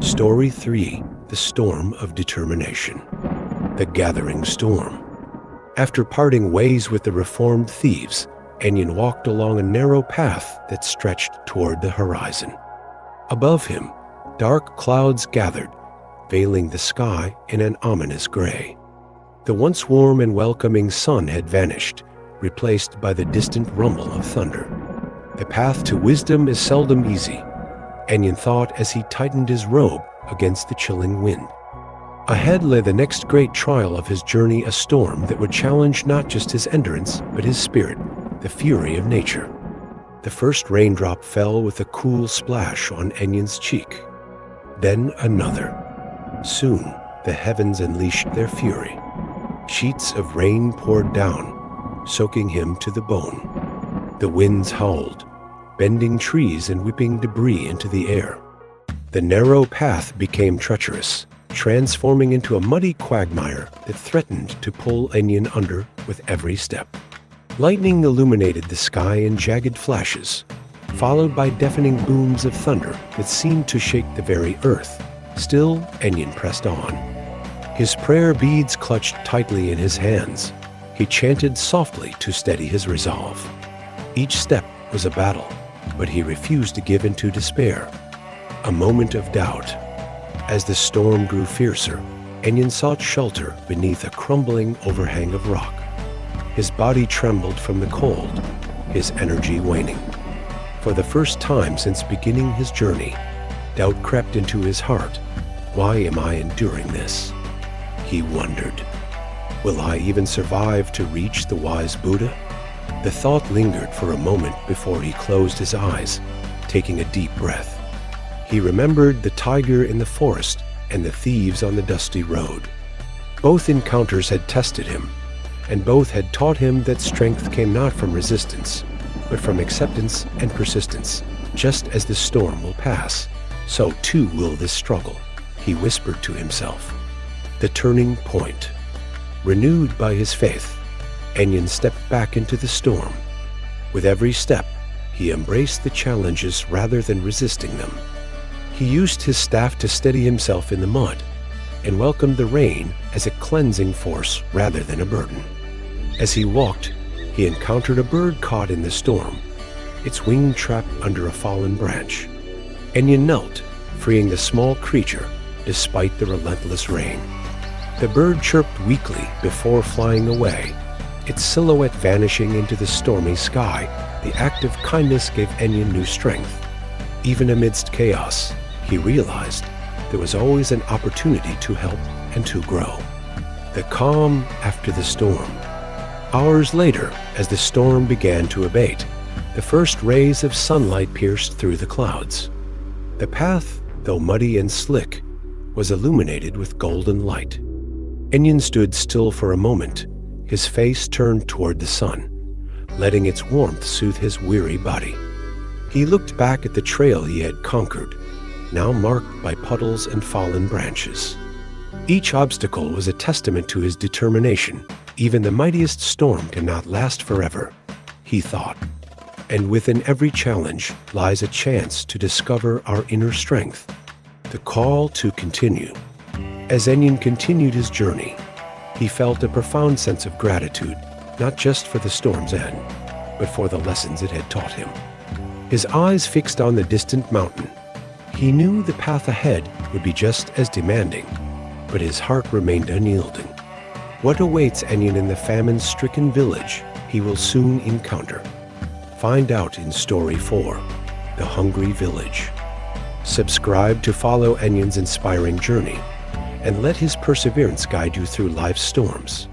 Story 3: The Storm of Determination. The Gathering Storm. After parting ways with the reformed thieves, Anyen walked along a narrow path that stretched toward the horizon. Above him, dark clouds gathered, veiling the sky in an ominous gray. The once warm and welcoming sun had vanished, replaced by the distant rumble of thunder. The path to wisdom is seldom easy, Anyen thought as he tightened his robe against the chilling wind. Ahead lay the next great trial of his journey, a storm that would challenge not just his endurance, but his spirit, the fury of nature. The first raindrop fell with a cool splash on Anyen's cheek. Then another. Soon, the heavens unleashed their fury. Sheets of rain poured down, soaking him to the bone. The winds howled, bending trees and whipping debris into the air. The narrow path became treacherous, transforming into a muddy quagmire that threatened to pull Anyen under with every step. Lightning illuminated the sky in jagged flashes, followed by deafening booms of thunder that seemed to shake the very earth. Still, Anyen pressed on. His prayer beads clutched tightly in his hands. He chanted softly to steady his resolve. Each step was a battle, but he refused to give in to despair. A moment of doubt. As the storm grew fiercer, Anyen sought shelter beneath a crumbling overhang of rock. His body trembled from the cold, his energy waning. For the first time since beginning his journey, doubt crept into his heart. Why am I enduring this? He wondered. Will I even survive to reach the wise Buddha? The thought lingered for a moment before he closed his eyes, taking a deep breath. He remembered the tiger in the forest and the thieves on the dusty road. Both encounters had tested him, and both had taught him that strength came not from resistance, but from acceptance and persistence. Just as the storm will pass, so too will this struggle, he whispered to himself. The turning point. Renewed by his faith, Anyen stepped back into the storm. With every step, he embraced the challenges rather than resisting them. He used his staff to steady himself in the mud and welcomed the rain as a cleansing force rather than a burden. As he walked, he encountered a bird caught in the storm, its wing trapped under a fallen branch. Anyen knelt, freeing the small creature despite the relentless rain. The bird chirped weakly before flying away, its silhouette vanishing into the stormy sky. The act of kindness gave Anyen new strength. Even amidst chaos, he realized there was always an opportunity to help and to grow. The calm after the storm. Hours later, as the storm began to abate, the first rays of sunlight pierced through the clouds. The path, though muddy and slick, was illuminated with golden light. Anyen stood still for a moment, his face turned toward the sun, letting its warmth soothe his weary body. He looked back at the trail he had conquered, now marked by puddles and fallen branches. Each obstacle was a testament to his determination. Even the mightiest storm cannot last forever, he thought. And within every challenge lies a chance to discover our inner strength, the call to continue. As Anyen continued his journey, he felt a profound sense of gratitude, not just for the storm's end, but for the lessons it had taught him. His eyes fixed on the distant mountain. He knew the path ahead would be just as demanding, but his heart remained unyielding. What awaits Anyen in the famine-stricken village he will soon encounter? Find out in Story 4, The Hungry Village. Subscribe to follow Anyen's inspiring journey, and let his perseverance guide you through life's storms.